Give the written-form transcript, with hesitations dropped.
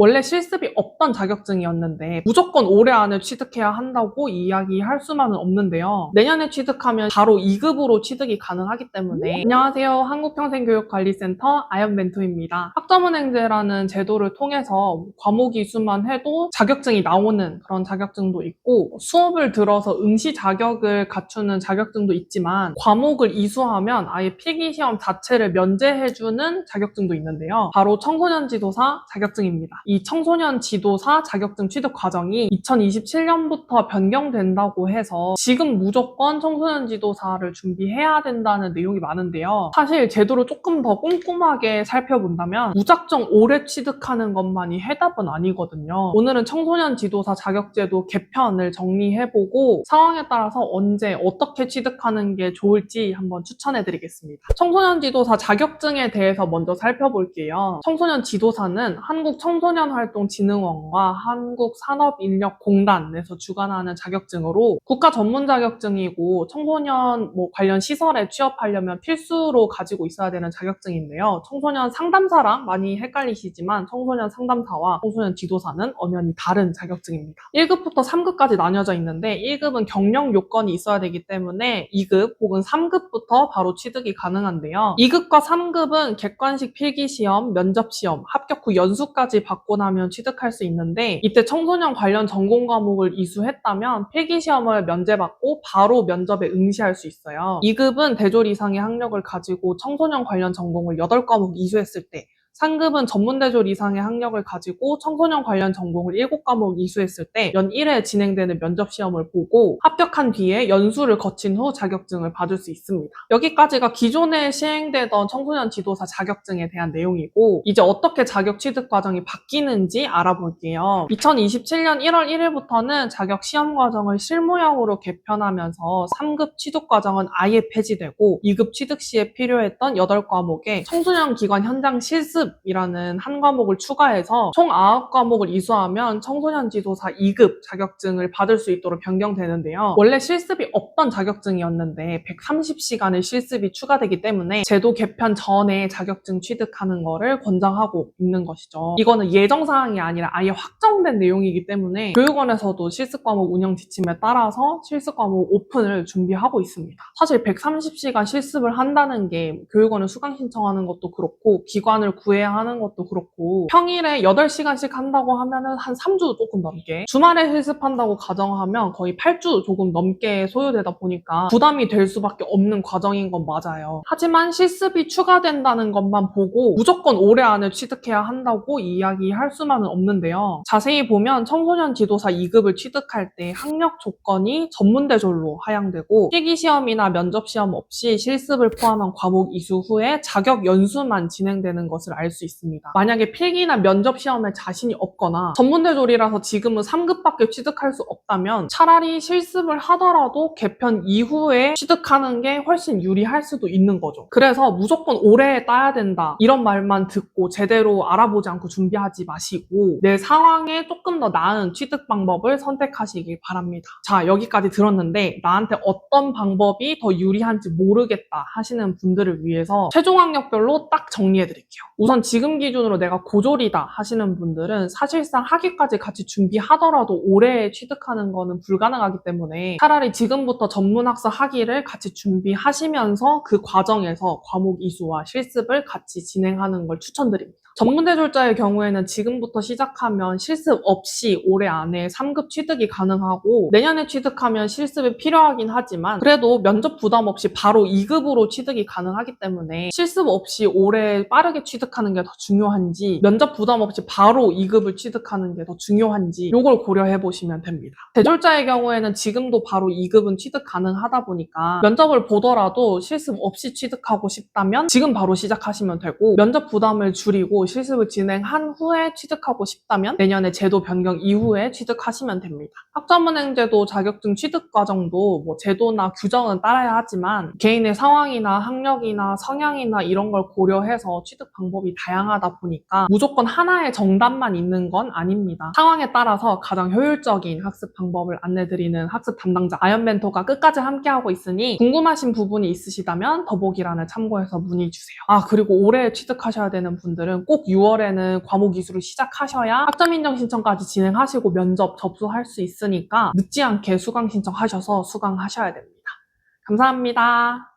원래 실습이 없던 자격증이었는데 무조건 올해 안에 취득해야 한다고 이야기할 수만은 없는데요. 내년에 취득하면 바로 2급으로 취득이 가능하기 때문에 안녕하세요. 한국평생교육관리센터 아연멘토입니다. 학점은행제라는 제도를 통해서 과목이 수만 해도 자격증이 나오는 그런 자격증도 있고 수업을 들어서 응시 자격을 갖추는 자격증도 있지만 과목을 이수하면 아예 필기시험 자체를 면제해주는 자격증도 있는데요. 바로 청소년 지도사 자격증입니다. 이 청소년 지도사 자격증 취득 과정이 2027년부터 변경된다고 해서 지금 무조건 청소년 지도사를 준비해야 된다는 내용이 많은데요. 사실 제도를 조금 더 꼼꼼하게 살펴본다면 무작정 오래 취득하는 것만이 해답은 아니거든요. 오늘은 청소년 지도사 자격제도 개편을 정리해보고 상황에 따라서 언제 어떻게 취득하는 게 좋을지 한번 추천해드리겠습니다. 청소년 지도사 자격증에 대해서 먼저 살펴볼게요. 청소년 지도사는 한국청소년활동진흥원과 한국산업인력공단에서 주관하는 자격증으로 국가 전문 자격증이고 청소년 관련 시설에 취업하려면 필수로 가지고 있어야 되는 자격증인데요. 청소년 상담사랑 많이 헷갈리시지만 청소년 상담사와 청소년 지도사는 엄연히 다른 자격증입니다. 1급부터 3급까지 나뉘어져 있는데 1급은 경력 요건이 있어야 되기 때문에 2급 혹은 3급부터 바로 취득이 가능한데요. 2급과 3급은 객관식 필기시험, 면접시험, 합격 후 연수까지 받고 나면 취득할 수 있는데 이때 청소년 관련 전공 과목을 이수했다면 필기시험을 면제받고 바로 면접에 응시할 수 있어요. 2급은 대졸 이상의 학력을 가지고 청소년 관련 전공을 8과목 이수했을 때 3급은 전문대졸 이상의 학력을 가지고 청소년 관련 전공을 7과목 이수했을 때 연 1회 진행되는 면접시험을 보고 합격한 뒤에 연수를 거친 후 자격증을 받을 수 있습니다. 여기까지가 기존에 시행되던 청소년 지도사 자격증에 대한 내용이고 이제 어떻게 자격 취득 과정이 바뀌는지 알아볼게요. 2027년 1월 1일부터는 자격 시험 과정을 실무형으로 개편하면서 3급 취득 과정은 아예 폐지되고 2급 취득 시에 필요했던 8과목에 청소년 기관 현장 실습 이라는 한 과목을 추가해서 총 9과목을 이수하면 청소년 지도사 2급 자격증을 받을 수 있도록 변경되는데요. 원래 실습이 없던 자격증이었는데 130시간의 실습이 추가되기 때문에 제도 개편 전에 자격증 취득하는 거를 권장하고 있는 것이죠. 이거는 예정사항이 아니라 아예 확정된 내용이기 때문에 교육원에서도 실습 과목 운영 지침에 따라서 실습 과목 오픈을 준비하고 있습니다. 사실 130시간 실습을 한다는 게 교육원을 수강 신청하는 것도 그렇고 기관을 구해야 하는 것도 그렇고 평일에 8시간씩 한다고 하면은 한 3주 조금 넘게 주말에 실습한다고 가정하면 거의 8주 조금 넘게 소요되다 보니까 부담이 될 수밖에 없는 과정인 건 맞아요. 하지만 실습이 추가된다는 것만 보고 무조건 올해 안에 취득해야 한다고 이야기할 수만은 없는데요. 자세히 보면 청소년 지도사 2급을 취득할 때 학력 조건이 전문대졸로 하향되고 필기시험이나 면접시험 없이 실습을 포함한 과목 이수 후에 자격 연수만 진행되는 것을 알 수 있습니다. 만약에 필기나 면접 시험에 자신이 없거나 전문대졸이라서 지금은 3급밖에 취득할 수 없다면 차라리 실습을 하더라도 개편 이후에 취득하는 게 훨씬 유리할 수도 있는 거죠. 그래서 무조건 올해 따야 된다 이런 말만 듣고 제대로 알아보지 않고 준비하지 마시고 내 상황에 조금 더 나은 취득 방법을 선택하시길 바랍니다. 자, 여기까지 들었는데 나한테 어떤 방법이 더 유리한지 모르겠다 하시는 분들을 위해서 최종 학력별로 딱 정리해드릴게요. 우선 지금 기준으로 내가 고졸이다 하시는 분들은 사실상 학위까지 같이 준비하더라도 올해 취득하는 거는 불가능하기 때문에 차라리 지금부터 전문학사 학위를 같이 준비하시면서 그 과정에서 과목 이수와 실습을 같이 진행하는 걸 추천드립니다. 전문대졸자의 경우에는 지금부터 시작하면 실습 없이 올해 안에 3급 취득이 가능하고 내년에 취득하면 실습이 필요하긴 하지만 그래도 면접 부담 없이 바로 2급으로 취득이 가능하기 때문에 실습 없이 올해 빠르게 취득하는 게 더 중요한지 면접 부담 없이 바로 2급을 취득하는 게 더 중요한지 이걸 고려해 보시면 됩니다. 대졸자의 경우에는 지금도 바로 2급은 취득 가능하다 보니까 면접을 보더라도 실습 없이 취득하고 싶다면 지금 바로 시작하시면 되고 면접 부담을 줄이고 실습을 진행한 후에 취득하고 싶다면 내년에 제도 변경 이후에 취득하시면 됩니다. 학점은행제도 자격증 취득 과정도 제도나 규정은 따라야 하지만 개인의 상황이나 학력이나 성향이나 이런 걸 고려해서 취득 방법이 다양하다 보니까 무조건 하나의 정답만 있는 건 아닙니다. 상황에 따라서 가장 효율적인 학습 방법을 안내드리는 학습 담당자 아연멘토가 끝까지 함께하고 있으니 궁금하신 부분이 있으시다면 더보기란을 참고해서 문의주세요. 그리고 올해 취득하셔야 되는 분들은 꼭 6월에는 과목 이수를 시작하셔야 학점 인정 신청까지 진행하시고 면접 접수할 수 있으니까 늦지 않게 수강 신청하셔서 수강하셔야 됩니다. 감사합니다.